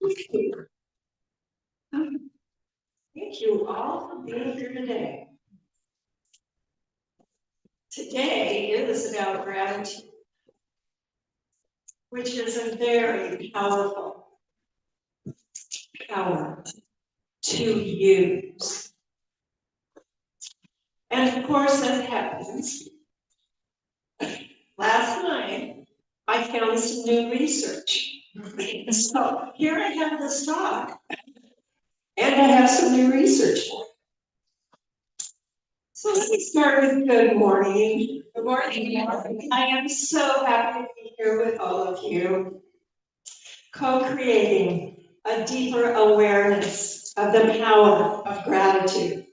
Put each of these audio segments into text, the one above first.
Thank you all for being here today. Today is about gratitude, which is a very powerful power to use. And of course, as happens, last night I found some new research. So here I have this talk, and I have some new research for it. So let me start with good morning. Good morning. I am so happy to be here with all of you, co-creating a deeper awareness of the power of gratitude.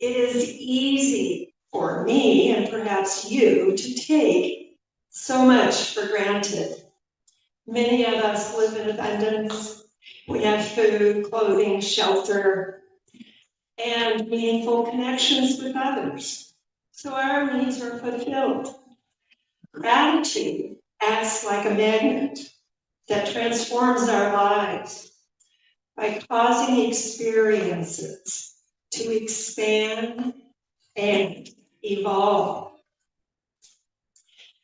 It is easy for me, and perhaps you, to take so much for granted. Many of us live in abundance. We have food, clothing, shelter, and meaningful connections with others. So our needs are fulfilled. Gratitude acts like a magnet that transforms our lives by causing experiences to expand and evolve.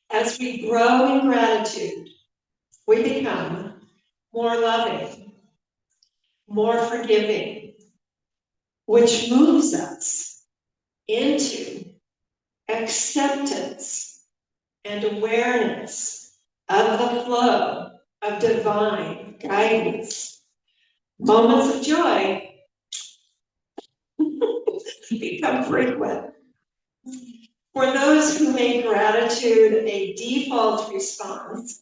As we grow in gratitude, we become more loving, more forgiving, which moves us into acceptance and awareness of the flow of divine guidance. Moments of joy become frequent. For those who make gratitude a default response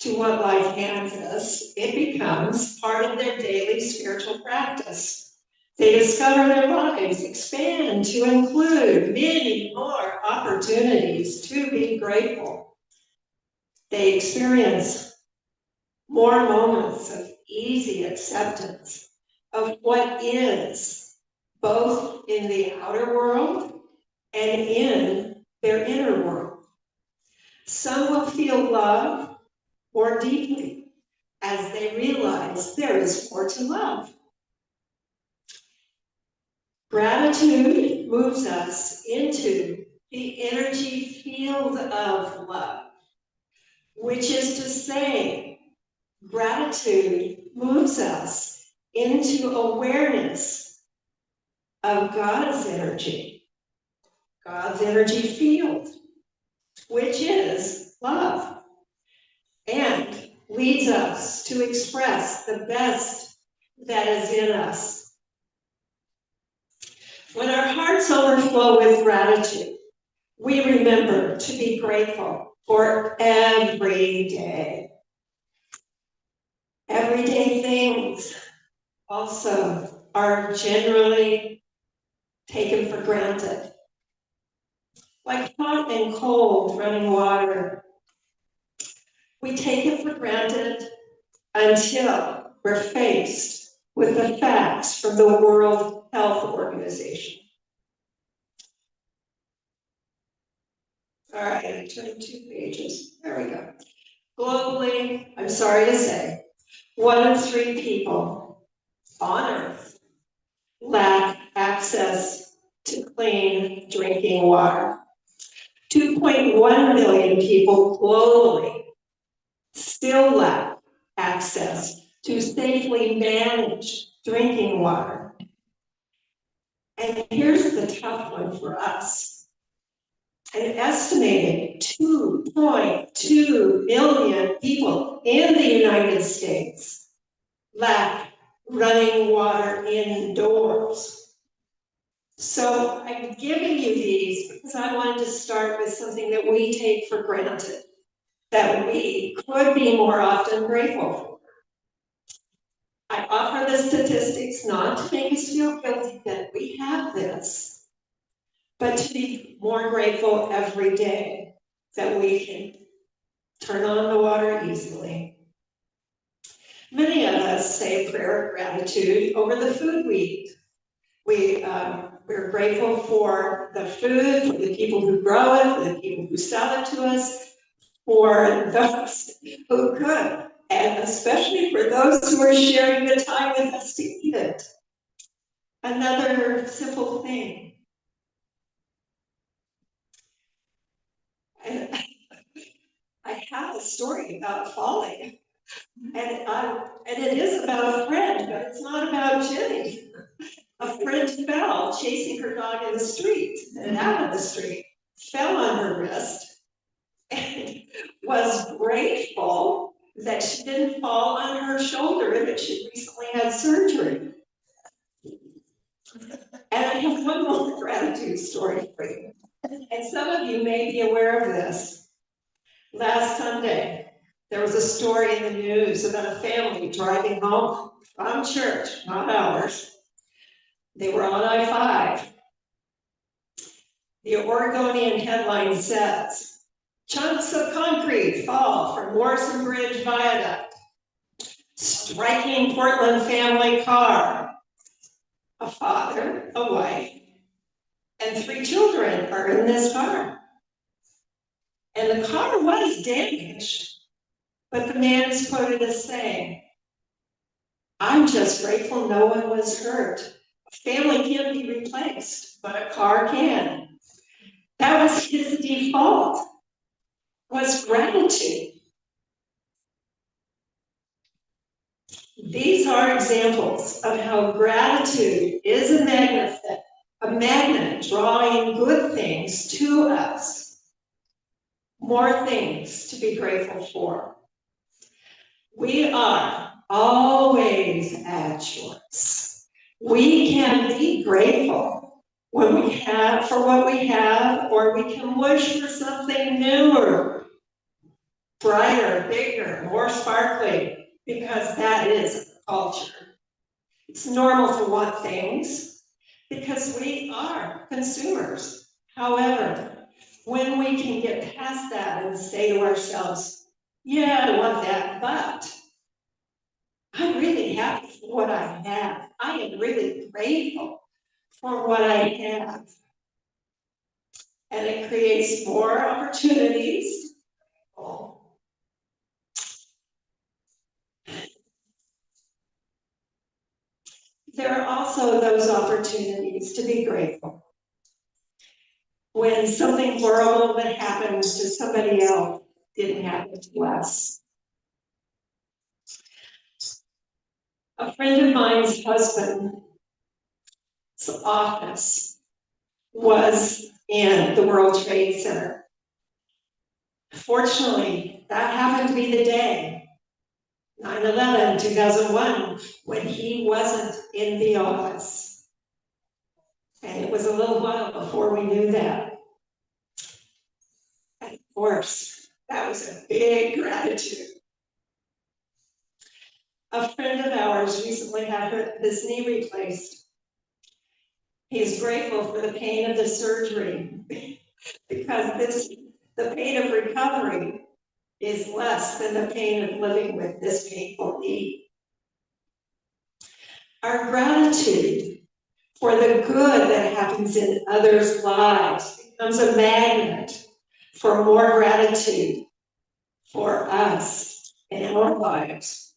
to what life hands us, it becomes part of their daily spiritual practice. They discover their lives expand to include many more opportunities to be grateful. They experience more moments of easy acceptance of what is, both in the outer world and in their inner world. Some will feel love more deeply as they realize there is more to love. Gratitude moves us into the energy field of love, which is to say, gratitude moves us into awareness of God's energy field, which is love, and leads us to express the best that is in us. When our hearts overflow with gratitude, we remember to be grateful for every day. Everyday things also are generally taken for granted, like hot and cold running water. We take it for granted until we're faced with the facts from the World Health Organization. All right, I turned 2 pages. There we go. Globally, I'm sorry to say, 1 in 3 people on Earth lack access to clean drinking water. 2.1 million people globally still lack access to safely managed drinking water. And here's the tough one for us. An estimated 2.2 million people in the United States lack running water indoors. So I'm giving you these because I wanted to start with something that we take for granted, that we could be more often grateful for. I offer the statistics not to make us feel guilty that we have this, but to be more grateful every day that we can turn on the water easily. Many of us say a prayer of gratitude over the food we eat. We're grateful for the food, for the people who grow it, for the people who sell it to us, for those who cook and especially for those who are sharing the time with us to eat it. Another simple thing. And I have a story about falling, and it is about a friend, but it's not about Jenny. A friend fell chasing her dog in the street, and out of the street, fell on her wrist, and was grateful that she didn't fall on her shoulder and that she recently had surgery. And I have one more gratitude story for you. And some of you may be aware of this. Last Sunday, there was a story in the news about a family driving home from church, not ours. They were on I-5. The Oregonian headline says, chunks of concrete fall from Morrison Bridge Viaduct, striking Portland family car. A father, a wife, and 3 children are in this car. And the car was damaged, but the man is quoted as saying, I'm just grateful no one was hurt. A family can't be replaced, but a car can. That was his default, was gratitude. These are examples of how gratitude is a magnet drawing good things to us, more things to be grateful for. We are always at choice. We can be grateful when we have for what we have, or we can wish for something newer, brighter, bigger, more sparkly, because that is culture. It's normal to want things because we are consumers. However, when we can get past that and say to ourselves, yeah, I want that, but I'm really happy for what I have. I am really grateful for what I have. And it creates more opportunities. There are also those opportunities to be grateful. When something horrible that happens to somebody else didn't happen to us. A friend of mine's husband's office was in the World Trade Center. Fortunately, that happened to be the day, 9/11, 2001, when he wasn't in the office. And it was a little while before we knew that. And of course, that was a big gratitude. A friend of ours recently had his knee replaced. He's grateful for the pain of the surgery because the pain of recovery is less than the pain of living with this painful knee. Our gratitude for the good that happens in others' lives becomes a magnet for more gratitude for us in our lives.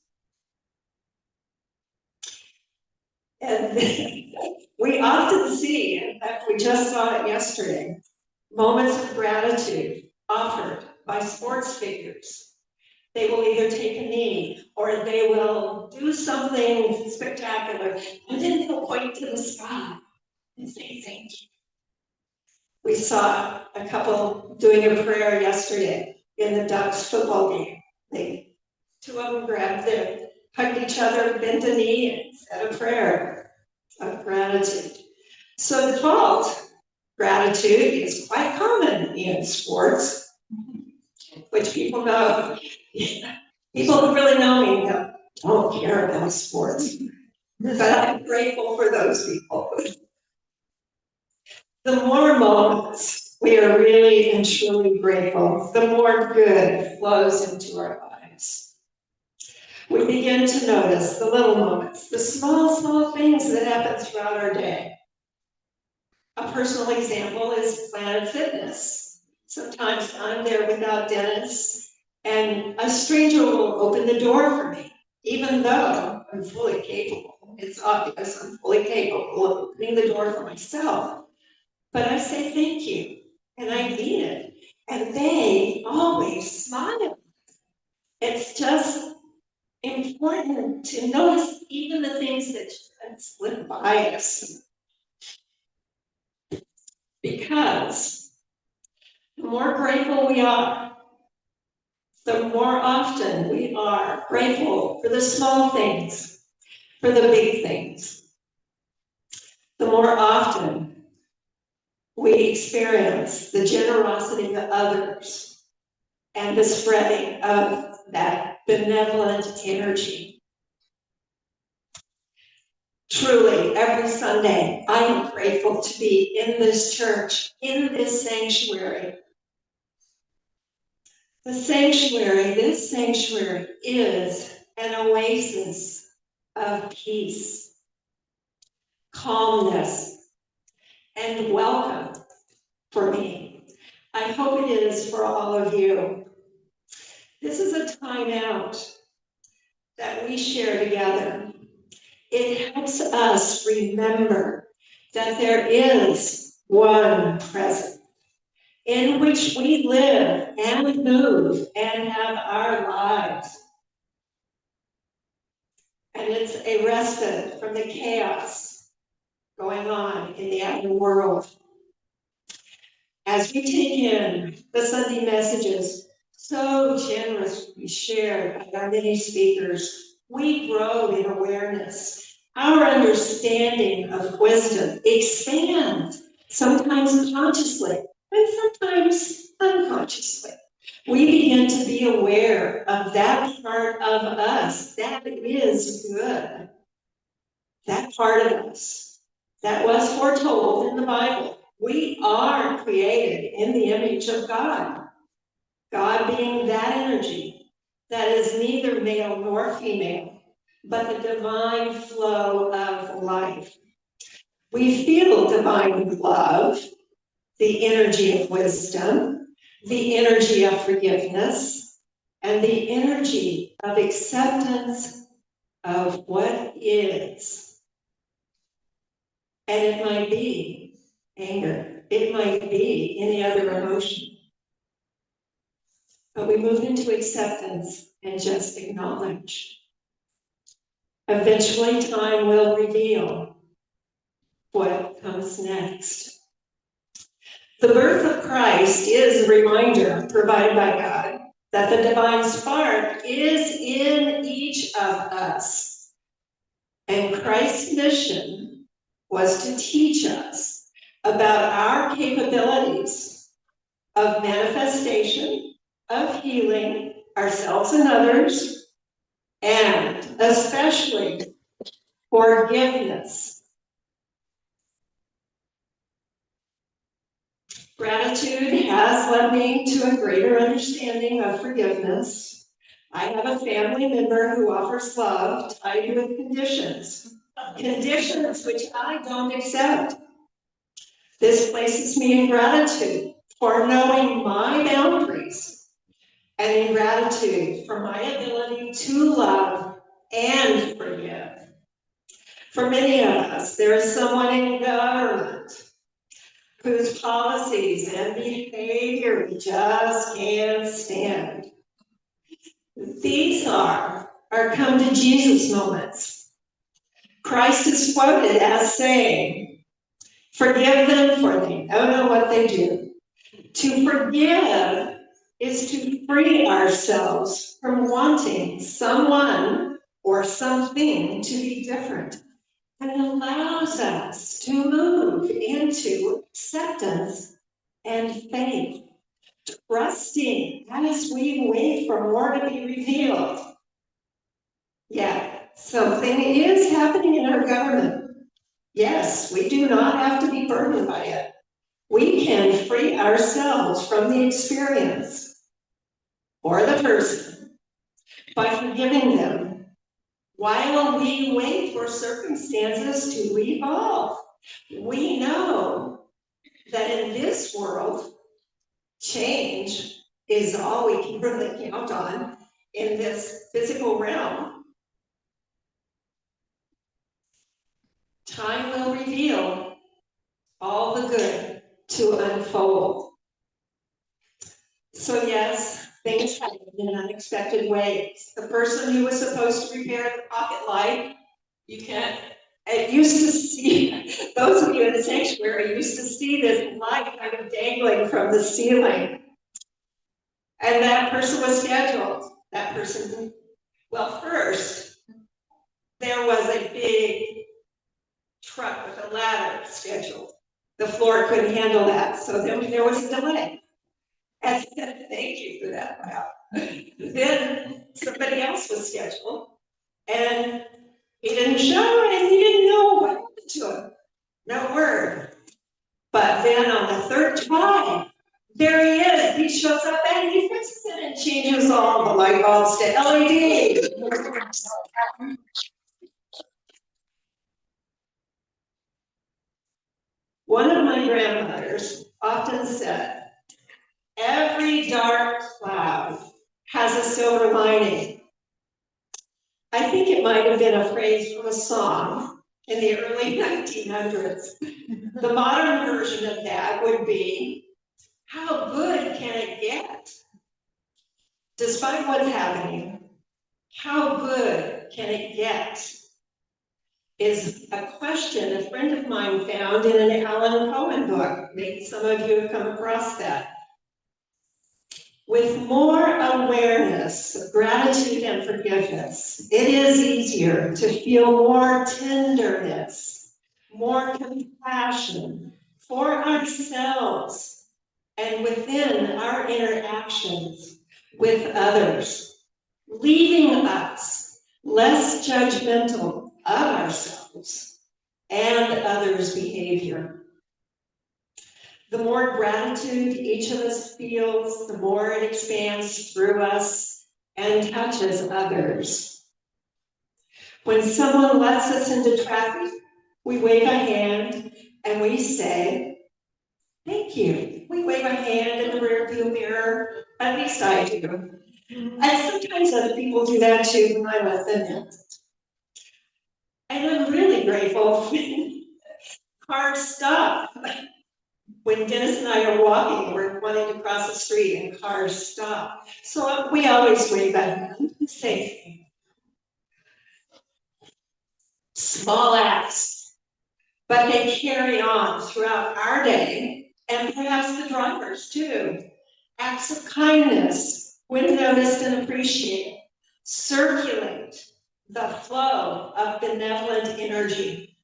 And we often see, in fact, we just saw it yesterday, moments of gratitude offered by sports figures. They will either take a knee or they will do something spectacular, and then they'll point to the sky and say thank you. We saw a couple doing a prayer yesterday in the Ducks football game. Two of them hugged each other, bent a knee, and said a prayer of gratitude. So default gratitude is quite common in sports, which people know. People who really know me don't care about sports, but I'm grateful for those people. The more moments we are really and truly grateful, the more good flows into our lives. We begin to notice the little moments, the small things that happen throughout our day. A personal example is Planet Fitness. Sometimes I'm there without Dennis, And a stranger will open the door for me, even though I'm fully capable. It's obvious I'm fully capable of opening the door for myself. But I say thank you, and I mean it. And they always smile. It's just important to notice even the things that slip by us. Because the more grateful we are, the more often we are grateful for the small things, for the big things. The more often we experience the generosity of others and the spreading of that benevolent energy. Truly, every Sunday, I am grateful to be in this church, in this sanctuary. This sanctuary is an oasis of peace, calmness, and welcome for me. I hope it is for all of you. This is a time out that we share together. It helps us remember that there is one present in which we live and move and have our lives. And it's a respite from the chaos going on in the outer world. As we take in the Sunday messages so generously shared by our many speakers, we grow in awareness. Our understanding of wisdom expands, sometimes consciously and sometimes unconsciously. We begin to be aware of that part of us that is good, that part of us that was foretold in the Bible. We are created in the image of God. God being that energy that is neither male nor female, but the divine flow of life. We feel divine love, the energy of wisdom, the energy of forgiveness, and the energy of acceptance of what is. And it might be anger. It might be any other emotion. But we move into acceptance and just acknowledge. Eventually, time will reveal what comes next. The birth of Christ is a reminder provided by God that the divine spark is in each of us. And Christ's mission was to teach us about our capabilities of manifestation, of healing ourselves and others, and especially forgiveness. Gratitude has led me to a greater understanding of forgiveness. I have a family member who offers love tied with conditions which I don't accept. This places me in gratitude for knowing my boundaries and in gratitude for my ability to love and forgive. For many of us, there is someone in government whose policies and behavior we just can't stand. These are our come to Jesus moments. Christ is quoted as saying, "Forgive them, for they don't know what they do." To forgive is to free ourselves from wanting someone or something to be different, and allows us to move into acceptance and faith, trusting as we wait for more to be revealed. Yeah, something is happening in our government. Yes, we do not have to be burdened by it. We can free ourselves from the experience or the person by forgiving them while we wait for circumstances to evolve. We know that in this world, change is all we can really count on in this physical realm. Time will reveal all the good to unfold. So yes, things happen in unexpected ways. The person who was supposed to repair the pocket light, you can't, it used to see, those of you in the sanctuary used to see this light kind of dangling from the ceiling. And that person was scheduled. That person, well, first, there was a big truck with a ladder scheduled. The floor couldn't handle that, so then there was a delay. And thank you for that. Wow. Then somebody else was scheduled, and he didn't show, and he didn't know what happened to him. No word. But then on the third try, there he is. He shows up and he fixes it and changes all the light bulbs to LED. One of my grandmothers often said, every dark cloud has a silver lining. I think it might have been a phrase from a song in the early 1900s. The modern version of that would be, how good can it get? Despite what's happening, how good can it get? Is a question a friend of mine found in an Alan Cohen book. Maybe some of you have come across that. With more awareness of gratitude and forgiveness, it is easier to feel more tenderness, more compassion for ourselves and within our interactions with others, leaving us less judgmental of ourselves and others' behavior. The more gratitude each of us feels, the more it expands through us and touches others. When someone lets us into traffic, we wave a hand and we say, thank you. We wave a hand in the rearview mirror, at least I do. And sometimes other people do that too when I let them in. And I'm really grateful when cars stop. When Dennis and I are walking, we're wanting to cross the street and cars stop. So we always wave at them and say, small acts, but they carry on throughout our day, and perhaps the drivers too. Acts of kindness, when noticed and appreciated, circulate the flow of benevolent energy.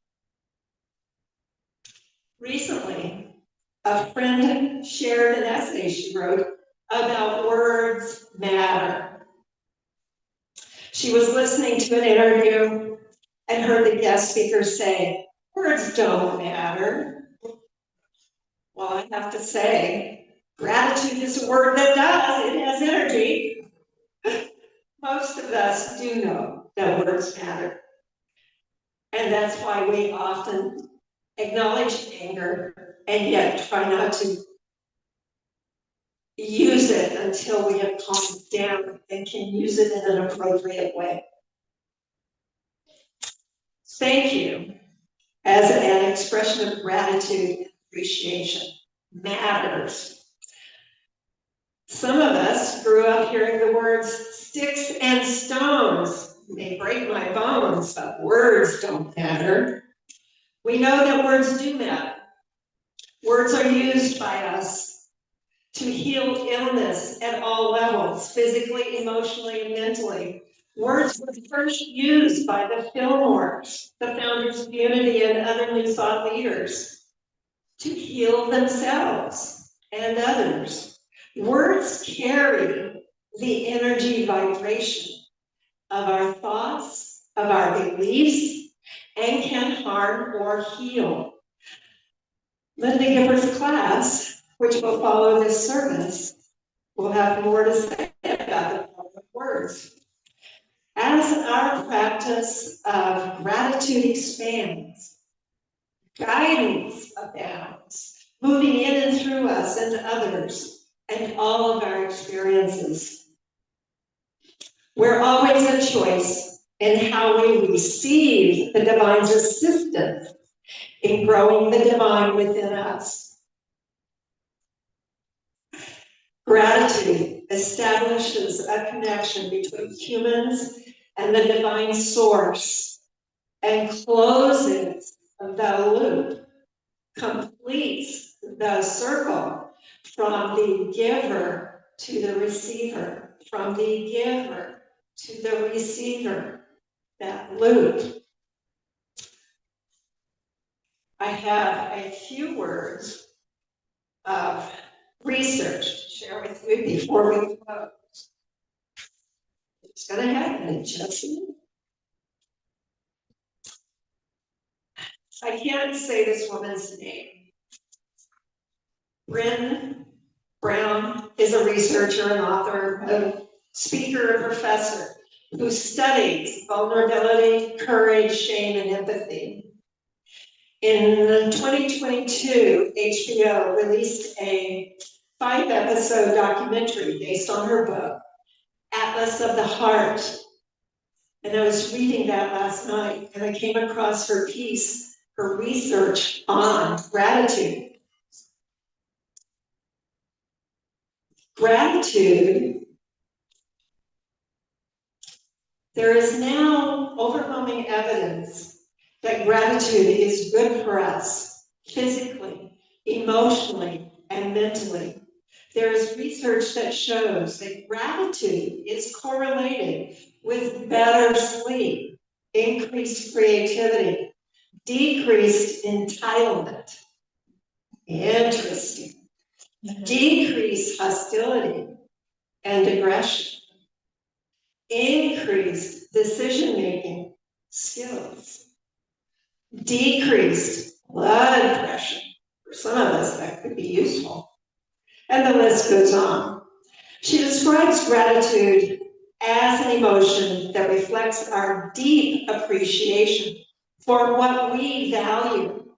Recently, a friend shared an essay she wrote about words matter. She was listening to an interview and heard the guest speaker say, words don't matter. Well, I have to say, gratitude is a word that does. It has energy. Most of us do know that words matter. And that's why we often acknowledge anger and yet try not to use it until we have calmed down and can use it in an appropriate way. Thank you, as an expression of gratitude and appreciation, matters. Some of us grew up hearing the words sticks and stones may break my bones, but words don't matter. We know that words do matter. Words are used by us to heal illness at all levels, physically, emotionally, and mentally. Words were first used by the Fillmores, the founders of Unity and other New Thought leaders, to heal themselves and others. Words carry the energy vibration of our thoughts, of our beliefs, and can harm or heal. Linda Gipper's class, which will follow this service, will have more to say about the power of words. As our practice of gratitude expands, guidance abounds, moving in and through us and others. and all of our experiences. We're always a choice in how we receive the divine's assistance in growing the divine within us. Gratitude establishes a connection between humans and the divine source and closes the loop, completes the circle from the giver to the receiver, from the giver to the receiver, that loop. I have a few words of research to share with you before we close. It's going to happen, Jesse. I can't say this woman's name. Bryn Brown is a researcher, an author, a speaker, a professor who studies vulnerability, courage, shame, and empathy. In 2022, HBO released a 5-episode documentary based on her book, Atlas of the Heart. And I was reading that last night, and I came across her piece, her research on gratitude. Gratitude, there is now overwhelming evidence that gratitude is good for us physically, emotionally, and mentally. There is research that shows that gratitude is correlated with better sleep, increased creativity, decreased entitlement. Interesting. Decreased hostility and aggression. Increased decision-making skills. Decreased blood pressure. For some of us, that could be useful. And the list goes on. She describes gratitude as an emotion that reflects our deep appreciation for what we value,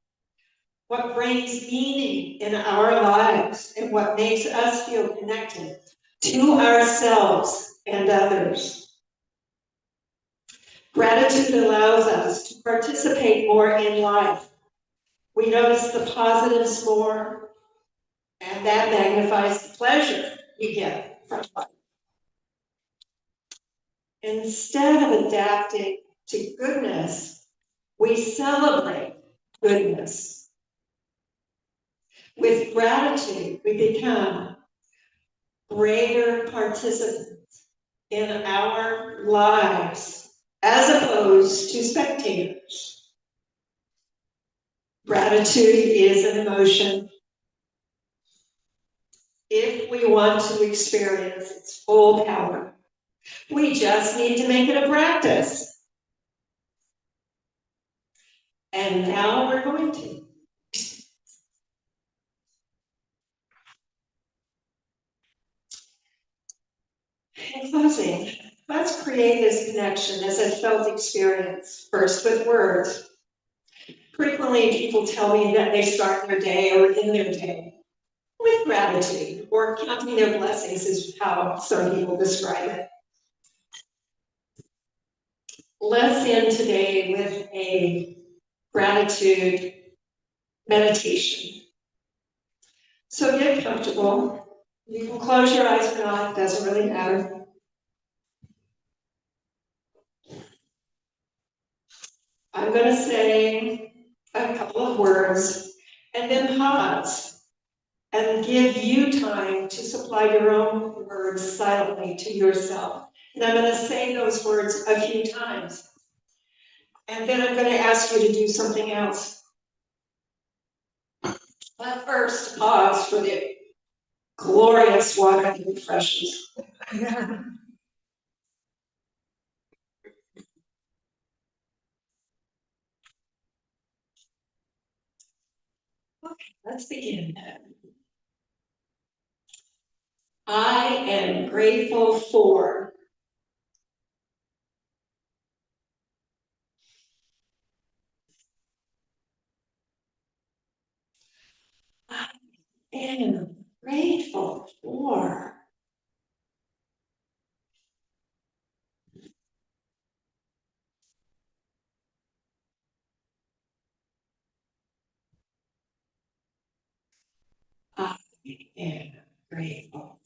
what brings meaning in our lives, and what makes us feel connected to ourselves and others. Gratitude allows us to participate more in life. We notice the positives more, and that magnifies the pleasure you get from life. Instead of adapting to goodness, we celebrate goodness. With gratitude, we become greater participants in our lives as opposed to spectators. Gratitude is an emotion. If we want to experience its full power, we just need to make it a practice. And now we're going to. In closing, let's create this connection as a felt experience, first with words. Frequently, people tell me that they start their day or end their day with gratitude, or counting their blessings is how some people describe it. Let's end today with a gratitude meditation. So get comfortable. You can close your eyes or not, it doesn't really matter. I'm going to say a couple of words and then pause and give you time to supply your own words silently to yourself. And I'm going to say those words a few times. And then I'm going to ask you to do something else. But first, pause for the glorious water that refreshes. Okay, let's begin. I am grateful for. I am grateful for. am grateful.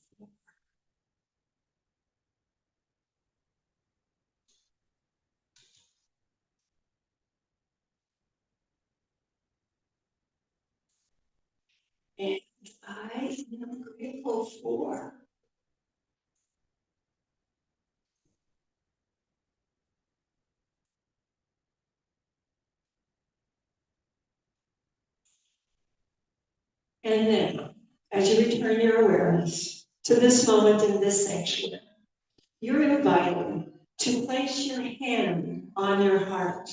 And I am grateful for. And then, as you return your awareness to this moment in this sanctuary, you're invited to place your hand on your heart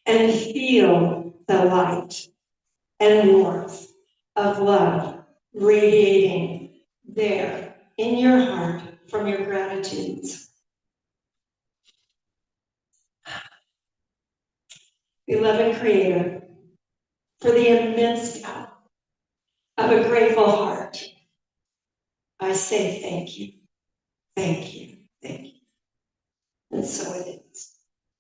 and feel the light and warmth of love radiating there in your heart from your gratitudes. Beloved Creator, for the immense power of a grateful heart, I say thank you, thank you, thank you. And so it is.